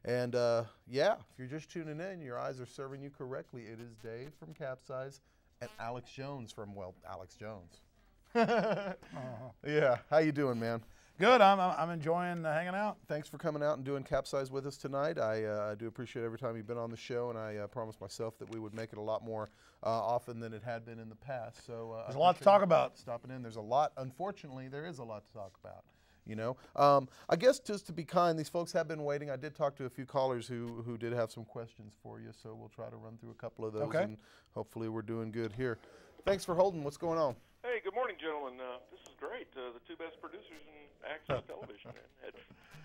And yeah, if you're just tuning in, your eyes are serving you correctly. It is Dave from CapZeyeZ and Alex Jones from, well, Alex Jones. Yeah, how you doing, man? Good. I'm enjoying hanging out. Thanks for coming out and doing CapZeyeZ with us tonight. I do appreciate every time you've been on the show, and I promised myself that we would make it a lot more often than it had been in the past. So there's a lot to talk about. Stopping in, there's a lot. Unfortunately, there is a lot to talk about. You know, I guess just to be kind, these folks have been waiting. I did talk to a few callers who did have some questions for you, so we'll try to run through a couple of those, okay. And hopefully we're doing good here. Thanks for holding. What's going on? Hey, good morning, gentlemen. This is great. The two best producers in Access Television, man.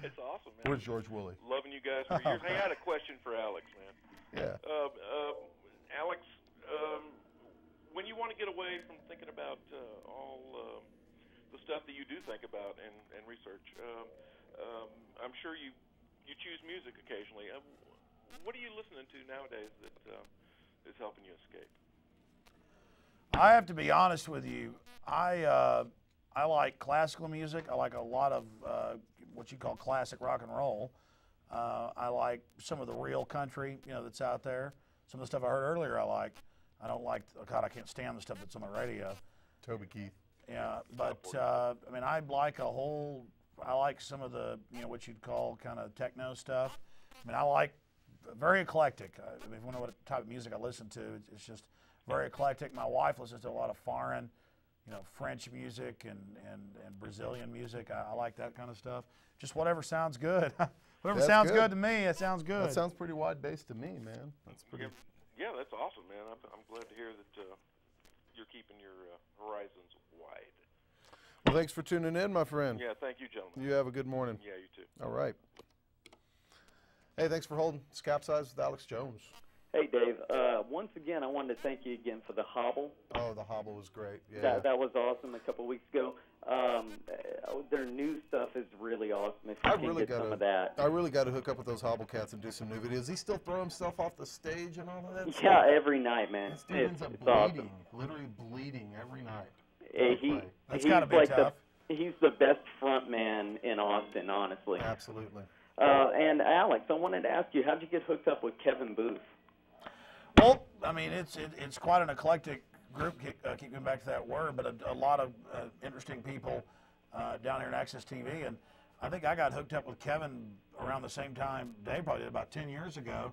It's awesome, man. Where's George Woolley? Loving you guys for years. Hey, I had a question for Alex, man. Yeah. Alex, when you want to get away from thinking about all the stuff that you do think about and research, I'm sure you choose music occasionally. What are you listening to nowadays that is helping you escape? I have to be honest with you. I like classical music. I like a lot of what you call classic rock and roll. I like some of the real country, that's out there. Some of the stuff I heard earlier I like. I don't like, God, I can't stand the stuff that's on the radio. Toby Keith. Yeah, but I mean, I like some of the, what you'd call kind of techno stuff. I mean, I like very eclectic. If you know what type of music I listen to, it's just very eclectic. My wife listens to a lot of foreign, French music and Brazilian music. I like that kind of stuff. Just whatever sounds good. Whatever sounds good to me, it sounds good. That sounds pretty wide-based to me, man. That's pretty. Yeah, that's awesome, man. I'm glad to hear that you're keeping your horizons wide. Well, thanks for tuning in, my friend. Yeah, thank you, gentlemen. You have a good morning. Yeah, you too. All right. Hey, thanks for holding. It's CapZeyeZ with Alex Jones. Hey, Dave. Once again, I wanted to thank you again for the hobble. Oh, the hobble was great. Yeah. That was awesome a couple of weeks ago. Their new stuff is really awesome. If you can get some of that. I really got to hook up with those hobble cats and do some new videos. Does he still throw himself off the stage and all of that Yeah, stuff? every night, man. This dude ends up bleeding, awesome. Literally bleeding every night. That's got to be tough. He's the best front man in Austin, honestly. Absolutely. And Alex, I wanted to ask you, how'd you get hooked up with Kevin Booth? Well, I mean, it's quite an eclectic group, keep going back to that word, but a lot of interesting people down here in Access TV. And I think I got hooked up with Kevin around the same time Dave probably did, about 10 years ago.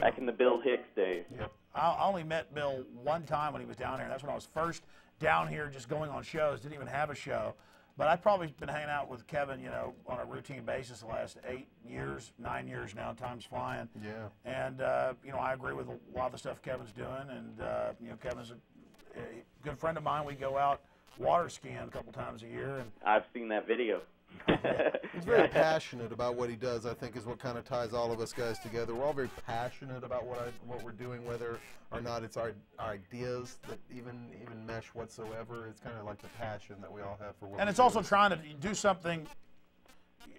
Back in the Bill Hicks days. Yep. I only met Bill one time when he was down here. That's when I was first down here just going on shows, didn't even have a show. But I've probably been hanging out with Kevin, on a routine basis the last 8 years, 9 years now. Time's flying. Yeah. And, I agree with a lot of the stuff Kevin's doing. And, Kevin's a good friend of mine. We go out water skiing a couple times a year. And I've seen that video. He's very passionate about what he does, I think, is what kind of ties all of us guys together. We're all very passionate about what we're doing, whether or not it's our ideas that even mesh whatsoever. It's kind of like the passion that we all have for what And it's also trying to do something,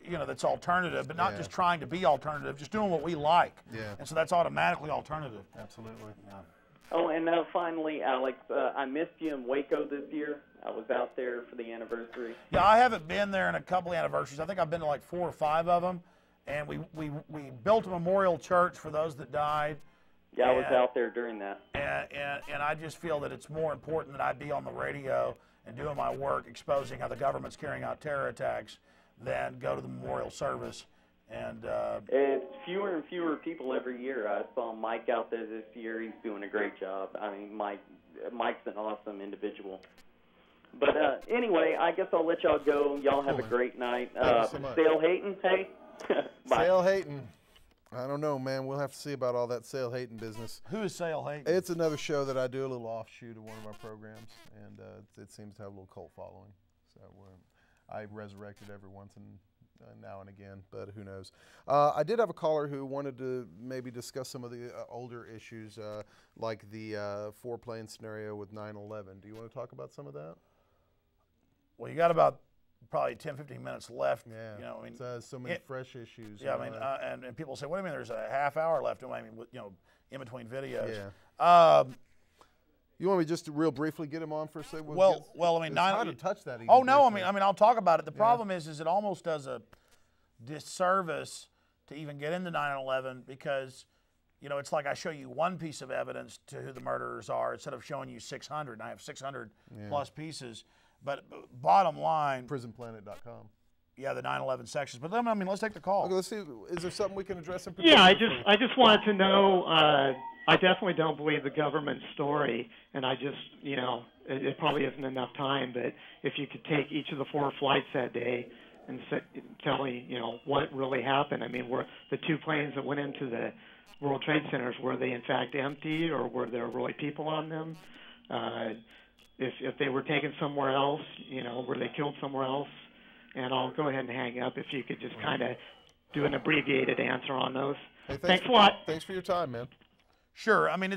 that's alternative, but not just trying to be alternative, just doing what we like. Yeah. And so that's automatically alternative. Absolutely. Yeah. Oh, and finally, Alex, I missed you in Waco this year. I was out there for the anniversary. Yeah, I haven't been there in a couple of anniversaries. I think I've been to like 4 or 5 of them. And we built a memorial church for those that died. Yeah, I was out there during that. And I just feel that it's more important that I be on the radio and doing my work exposing how the government's carrying out terror attacks than go to the memorial service. And it's fewer and fewer people every year. I saw Mike out there this year. He's doing a great job. I mean, Mike's an awesome individual. But anyway, I guess I'll let y'all go. Y'all have a great night. Sale Hayton, hey? Bye. Sale Hayton. I don't know, man. We'll have to see about all that Sale Hayton business. Who is Sale Hayton? It's another show that I do, a little offshoot of one of our programs, and it seems to have a little cult following. So I resurrect it every once in now and again, but who knows. I did have a caller who wanted to maybe discuss some of the older issues, like the 4-plane scenario with 9/11. Do you want to talk about some of that? Well, you got about probably 10, 15 minutes left. Yeah. I mean, so many fresh issues. Yeah, I mean, and people say, what do you mean there's a half hour left? I mean, in between videos. Yeah. You want me just to real briefly get him on for a second? Well, I mean, it's hard to touch that. Oh no, I mean, I'll talk about it. The problem is it almost does a disservice to even get into 9/11 because, you know, it's like I show you one piece of evidence to who the murderers are instead of showing you 600. And I have 600 plus pieces. But bottom line, prisonplanet.com. Yeah, the 9/11 sections. But then, I mean, let's take the call. Okay, let's see. Is there something we can address in particular? Yeah, I just wanted to know. I definitely don't believe the government story, and I just, you know, it probably isn't enough time. But if you could take each of the 4 flights that day and tell me, you know, what really happened. I mean, were the 2 planes that went into the World Trade Centers, were they in fact empty, or were there really people on them? If they were taken somewhere else, you know, were they killed somewhere else? And I'll go ahead and hang up if you could just kind of do an abbreviated answer on those. Hey, thanks a lot. Thanks for your time, man. Sure. I mean,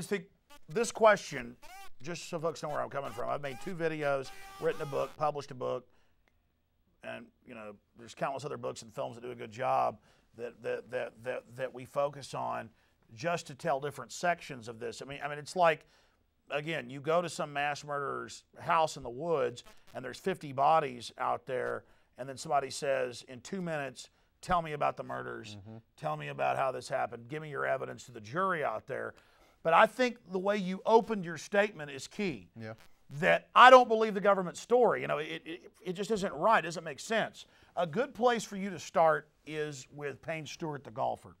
this question, just so folks know where I'm coming from, I've made 2 videos, written a book, published a book, and, you know, there's countless other books and films that do a good job that we focus on just to tell different sections of this. I mean, it's like, again, you go to some mass murderer's house in the woods, and there's 50 bodies out there, and then somebody says, in 2 minutes, tell me about the murders, tell me about how this happened, give me your evidence to the jury out there. But I think the way you opened your statement is key. Yeah. That I don't believe the government story. You know, it just isn't right, it doesn't make sense. A good place for you to start is with Payne Stewart, the golfer.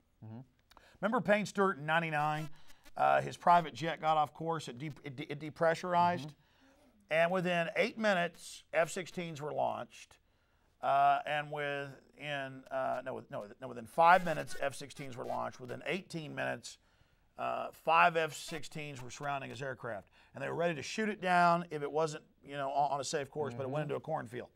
Remember Payne Stewart in '99? His private jet got off course, it depressurized, and within 8 minutes, F-16s were launched. And within 5 minutes, F-16s were launched. Within 18 minutes, 5 F-16s were surrounding his aircraft, and they were ready to shoot it down if it wasn't, you know, on a safe course. But it went into a cornfield.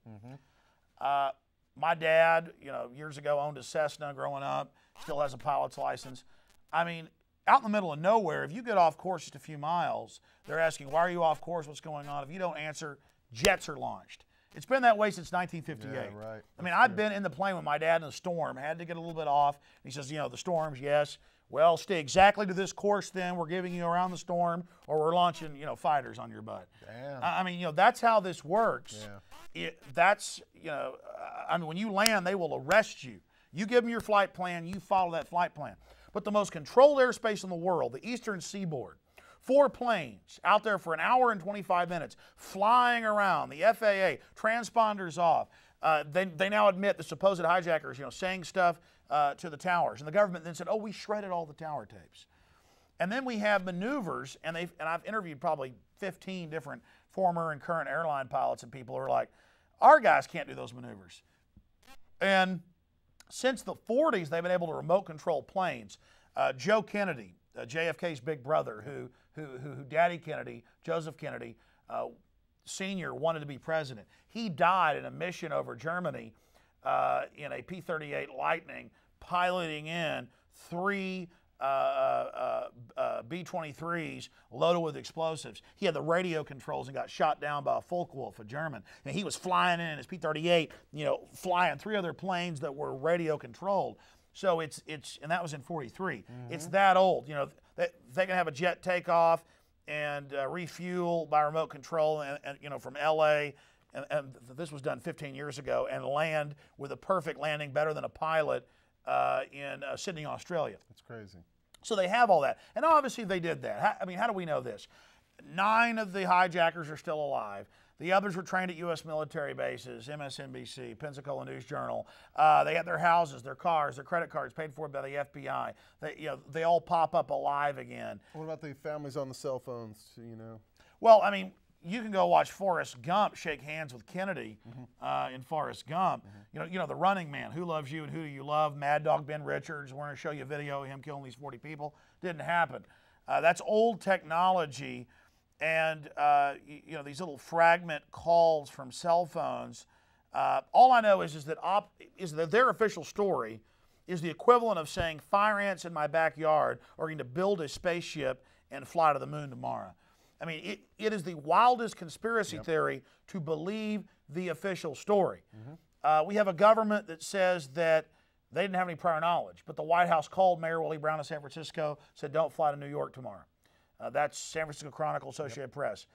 My dad, you know, years ago owned a Cessna growing up. Still has a pilot's license. I mean, out in the middle of nowhere, if you get off course just a few miles, they're asking, "Why are you off course? What's going on?" If you don't answer, jets are launched. It's been that way since 1958. Yeah, right. I mean, I've been in the plane with my dad in a storm, had to get a little bit off. He says, you know, the storms, yes. Well, stay exactly to this course then. We're giving you around the storm, or we're launching, you know, fighters on your butt. Damn. I mean, you know, that's how this works. Yeah. That's, you know, I mean, when you land, they will arrest you. You give them your flight plan, you follow that flight plan. But the most controlled airspace in the world, the eastern seaboard, 4 planes out there for 1 hour and 25 minutes, flying around, the FAA, transponders off. They now admit the supposed hijackers, you know, saying stuff to the towers. And the government then said, oh, we shredded all the tower tapes. And then we have maneuvers, and I've interviewed probably 15 different former and current airline pilots and people who are like, our guys can't do those maneuvers. And since the 40s, they've been able to remote control planes. Joe Kennedy, JFK's big brother, who Daddy Kennedy, Joseph Kennedy, Sr., wanted to be president. He died in a mission over Germany in a P-38 Lightning, piloting in 3 B-23s loaded with explosives. He had the radio controls and got shot down by a Focke-Wulf, a German. And he was flying in his P-38, you know, flying 3 other planes that were radio controlled. So and that was in 43. It's that old, you know. They can have a jet take off and refuel by remote control, and you know, from LA, and this was done 15 years ago, and land with a perfect landing, better than a pilot in Sydney, Australia. That's crazy. So they have all that, and obviously they did that. I mean, how do we know this? 9 of the hijackers are still alive. The others were trained at U.S. military bases, MSNBC, Pensacola News Journal. They had their houses, their cars, their credit cards paid for by the FBI. They all pop up alive again. What about the families on the cell phones, you know? Well, I mean, you can go watch Forrest Gump shake hands with Kennedy in Forrest Gump. You know, The Running Man, Who Loves You and Who Do You Love? Mad Dog Ben Richards. We're going to show you a video of him killing these 40 people. Didn't happen. That's old technology. And, you know, these little fragment calls from cell phones, all I know is that their official story is the equivalent of saying fire ants in my backyard are going to build a spaceship and fly to the moon tomorrow. I mean, it is the wildest conspiracy theory to believe the official story. We have a government that says that they didn't have any prior knowledge, but the White House called Mayor Willie Brown of San Francisco, said don't fly to New York tomorrow. That's San Francisco Chronicle, Associated Press.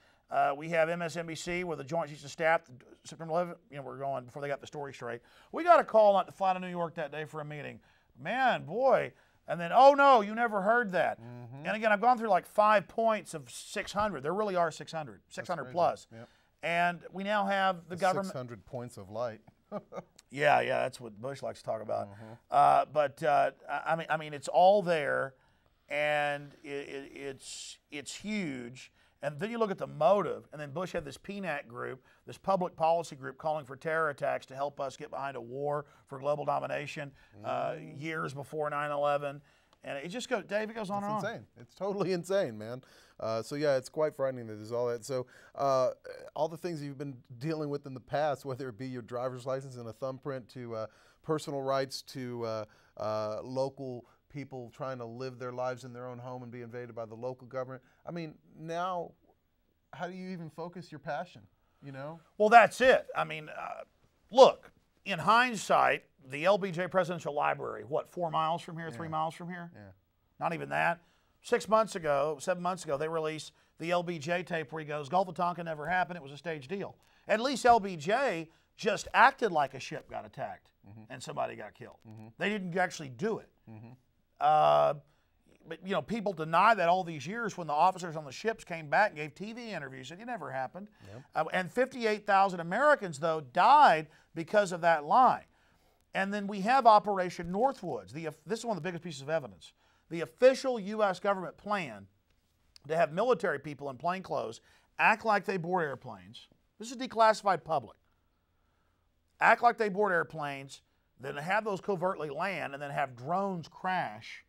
We have MSNBC where the Joint Chiefs of Staff, September 11th, we're going before they got the story straight. We got a call not to fly to New York that day for a meeting. Man, boy. And then, oh no, you never heard that. And again, I've gone through like 5 points of 600. There really are 600 plus. Yep. And we now have the government. 600 points of light. Yeah, that's what Bush likes to talk about. I mean, it's all there, and it's huge. And then you look at the motive, and then Bush had this PNAC group, this public policy group calling for terror attacks to help us get behind a war for global domination years before 9/11. And it just goes, Dave, it goes on and on. It's insane. It's totally insane, man. So yeah, it's quite frightening that there's all that. So all the things you've been dealing with in the past, whether it be your driver's license and a thumbprint to personal rights to local people trying to live their lives in their own home and be invaded by the local government. I mean, now, how do you even focus your passion, you know? Well, that's it. I mean, look, in hindsight, the LBJ Presidential Library, what, 4 miles from here, 3 miles from here? Yeah. Not even that. 7 months ago, they released the LBJ tape where he goes, Gulf of Tonkin never happened, it was a staged deal. At least LBJ just acted like a ship got attacked and somebody got killed. They didn't actually do it. But people deny that all these years when the officers on the ships came back and gave TV interviews, said it never happened. And 58,000 Americans, though, died because of that lie. And then we have Operation Northwoods. This is one of the biggest pieces of evidence. The official U.S. government plan to have military people in plain clothes act like they board airplanes. This is declassified public. Act like they board airplanes, then have those covertly land, and then have drones crash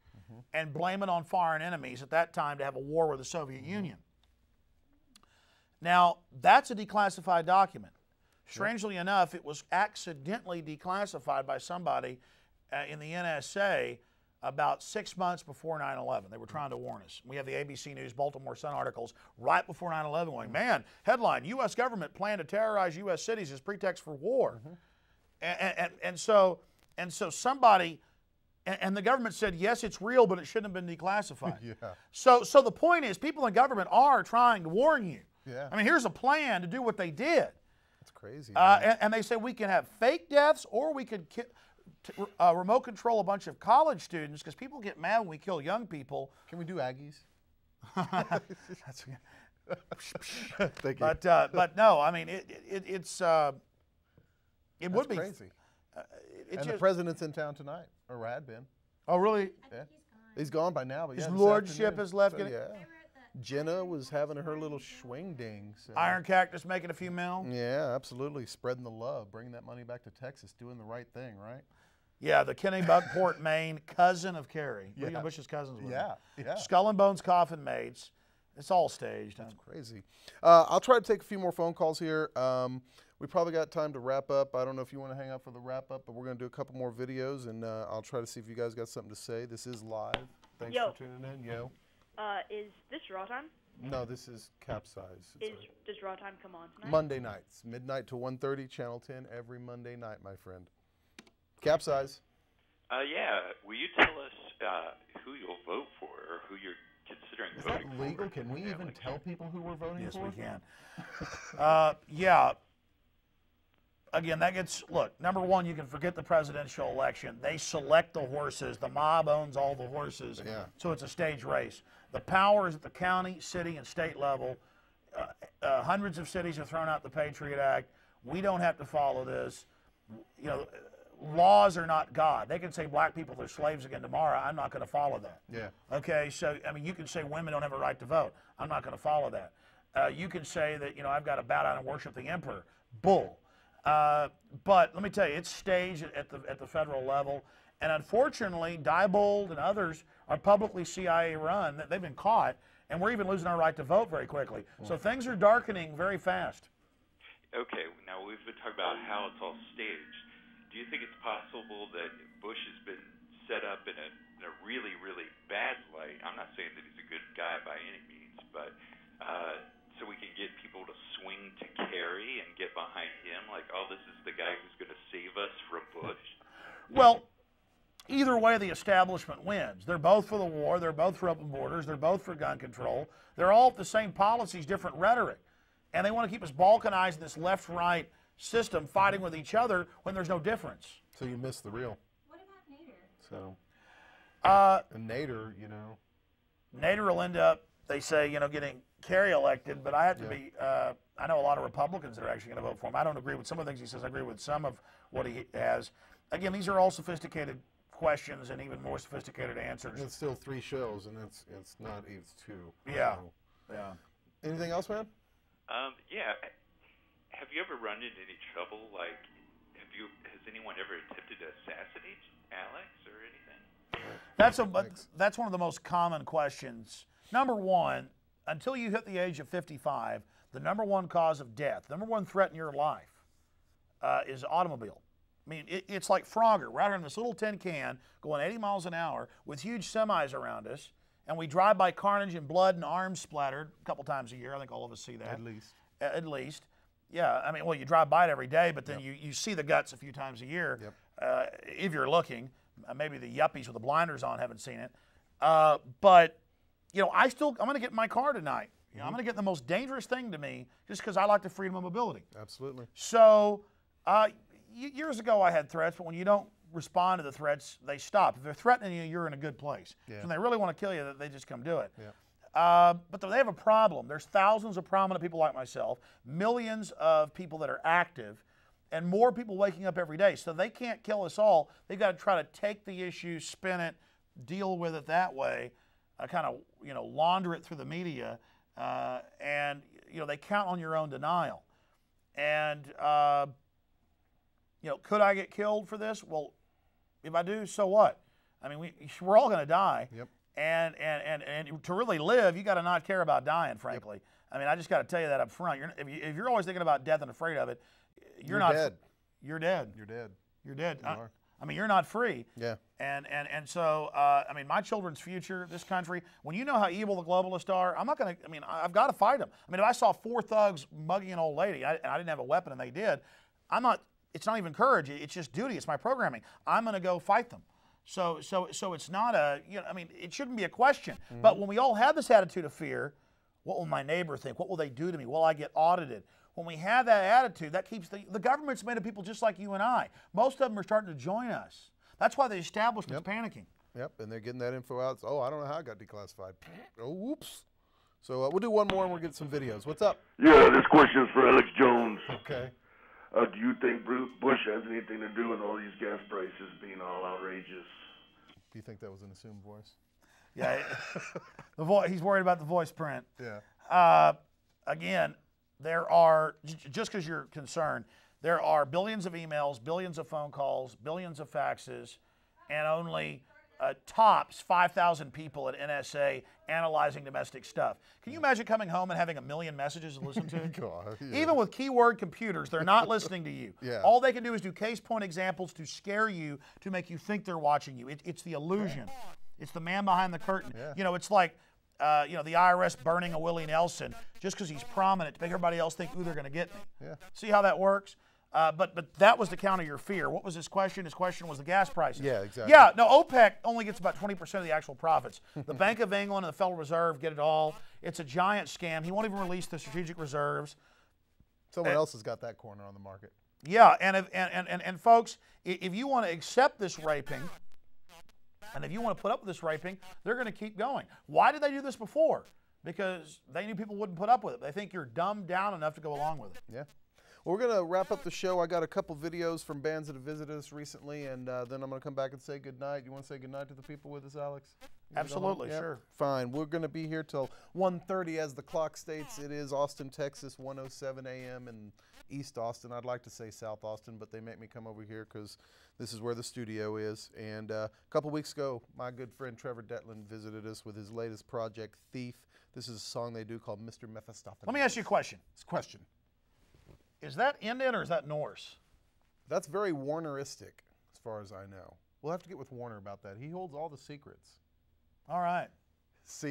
and blame it on foreign enemies at that time to have a war with the Soviet Union. Now, that's a declassified document. Strangely enough, it was accidentally declassified by somebody in the NSA about 6 months before 9/11. They were trying to warn us. We have the ABC News, Baltimore Sun articles right before 9/11 going, man, headline, U.S. government plan to terrorize U.S. cities as pretext for war. And so somebody, and the government said, yes, it's real, but it shouldn't have been declassified. So the point is, people in government are trying to warn you. I mean, here's a plan to do what they did. That's crazy. And they say we can have fake deaths, or we could remote control a bunch of college students, because people get mad when we kill young people. Can we do Aggies? Thank you. But no, I mean, it would be crazy. And the president's in town tonight, or had been. Oh, really? Yeah. He's gone by now, but His yeah, lordship has left. So, yeah. Jenna was having her little swing ding. So. Iron Cactus making a few mil. Yeah, absolutely. Spreading the love, bringing that money back to Texas, doing the right thing, right? Yeah, the Kennebunkport, Maine cousin of Kerry. William Bush's cousins. Yeah. Skull and Bones coffin maids. It's all staged. That's crazy. I'll try to take a few more phone calls here. We probably got time to wrap up. I don't know if you want to hang out for the wrap up, but we're going to do a couple more videos, and I'll try to see if you guys got something to say. This is live. Thanks for tuning in. Yo. Is this Raw Time? No, this is CapZeyeZ. Does Raw Time come on tonight? Monday nights, midnight to 1:30, Channel 10, every Monday night, my friend. CapZeyeZ. Yeah. Will you tell us who you'll vote for, or who you're considering voting for? Is that legal? Can we even tell people who we're voting for? Yes, we can. Yeah. Again, look, number one, you can forget the presidential election. They select the horses. The mob owns all the horses. So it's a stage race. The power is at the county, city, and state level. Hundreds of cities have thrown out the Patriot Act. We don't have to follow this. Laws are not God. They can say black people are slaves again tomorrow. I'm not going to follow that. Okay, so, I mean, you can say women don't have a right to vote. I'm not going to follow that. You can say that, I've got to bow down and worship the emperor. Bull. But let me tell you, it's staged at the federal level, and unfortunately, Diebold and others are publicly CIA run. They've been caught, and we're even losing our right to vote very quickly. So things are darkening very fast. Okay, now we've been talking about how it's all staged. Do you think it's possible that Bush has been set up in a really, really bad light? I'm not saying that he's a good guy by any means, but so we can get people to swing to Kerry and get behind him, like, oh, this is the guy who's going to save us from Bush? Well, either way, the establishment wins. They're both for the war. They're both for open borders. They're both for gun control. They're all the same policies, different rhetoric. And they want to keep us balkanized in this left-right system fighting with each other when there's no difference. So you miss the real. What about Nader? So. And Nader, you know. Nader will end up, they say, you know, getting Kerry elected, but I have to be, I know a lot of Republicans that are actually going to vote for him. I don't agree with some of the things he says. I agree with some of what he has. Again, these are all sophisticated questions and even more sophisticated answers. It's still 3 shows, and it's not, it's 2. Yeah. So. Yeah. Anything else, man? Yeah. Have you ever run into any trouble? Like, has anyone ever attempted to assassinate Alex or anything? That's one of the most common questions. Number one, until you hit the age of 55, the number one cause of death, number one threat in your life is automobile. I mean, it's like Frogger. We're out here in this little tin can going 80 miles an hour with huge semis around us, and we drive by carnage and blood and arms splattered a couple times a year. I think all of us see that. At least. At least. Yeah, I mean, well, you drive by it every day, but then you see the guts a few times a year if you're looking. Maybe the yuppies with the blinders on haven't seen it. But, you know, I'm going to get in my car tonight. You know, I'm going to get the most dangerous thing to me just because I like the freedom of mobility. Absolutely. So, years ago I had threats, but when you don't respond to the threats, they stop. If they're threatening you, you're in a good place. Yeah. So when they really want to kill you, they just come do it. Yeah. But they have a problem. There's thousands of prominent people like myself, millions of people that are active, and more people waking up every day. So they can't kill us all. They've got to try to take the issue, spin it, deal with it that way, kind of, you know, launder it through the media, and, you know, they count on your own denial. And, you know, could I get killed for this? Well, if I do, so what? I mean, we're all going to die. Yep. And to really live, you got to not care about dying, frankly. Yep. I mean, I just got to tell you that up front. If you're always thinking about death and afraid of it, you're not dead. You're dead. You're dead. You're dead. You are. I mean, you're not free. Yeah. And so, I mean, my children's future, this country, when you know how evil the globalists are, I'm not going to, I mean, I've got to fight them. I mean, if I saw 4 thugs mugging an old lady, and I didn't have a weapon and they did, it's not even courage, it's just duty, it's my programming. I'm going to go fight them. So it's not you know, I mean, it shouldn't be a question. Mm-hmm. But when we all have this attitude of fear, what will my neighbor think? What will they do to me? Will I get audited? When we have that attitude, that keeps the government's made of people just like you and I. Most of them are starting to join us. That's why the establishment's panicking. Yep, and they're getting that info out. Oh, I don't know how it got declassified. Oh, whoops. So we'll do one more and we'll get some videos. What's up? Yeah, this question is for Alex Jones. Okay. Do you think Bush has anything to do with all these gas prices being all outrageous? Do you think that was an assumed voice? Yeah, he's worried about the voice print. Yeah. Again, there are, just because you're concerned, there are billions of emails, billions of phone calls, billions of faxes, and only tops 5,000 people at NSA analyzing domestic stuff. Can you imagine coming home and having 1 million messages to listen to? God, yeah. Even with keyword computers, they're not listening to you. Yeah. All they can do is do case point examples to scare you, to make you think they're watching you. It's the illusion. It's the man behind the curtain. Yeah. You know, it's like, you know, the IRS burning a Willie Nelson just because he's prominent to make everybody else think, ooh, they're going to get me. Yeah. See how that works? But that was to counter your fear. What was his question? His question was the gas prices. Yeah, exactly. Yeah, no, OPEC only gets about 20% of the actual profits. The Bank of England and the Federal Reserve get it all. It's a giant scam. He won't even release the strategic reserves. Someone else has got that corner on the market. Yeah, and folks, if you want to accept this raping, and if you want to put up with this raping, they're going to keep going. Why did they do this before? Because they knew people wouldn't put up with it. They think you're dumbed down enough to go along with it. Yeah. Well, we're going to wrap up the show. I got a couple videos from bands that have visited us recently, and then I'm going to come back and say goodnight. You want to say goodnight to the people with us, Alex? Absolutely, yeah? Sure. Fine. We're going to be here till 1:30 as the clock states. It is Austin, Texas, 1:07 a.m. in East Austin. I'd like to say South Austin, but they make me come over here because this is where the studio is. And a couple weeks ago, my good friend Trevor Detland visited us with his latest project, Thief. This is a song they do called Mr. Mephistopheles. Let me ask you a question. It's a question. Is that Indian or is that Norse? That's very Warneristic, as far as I know. We'll have to get with Warner about that. He holds all the secrets. All right. See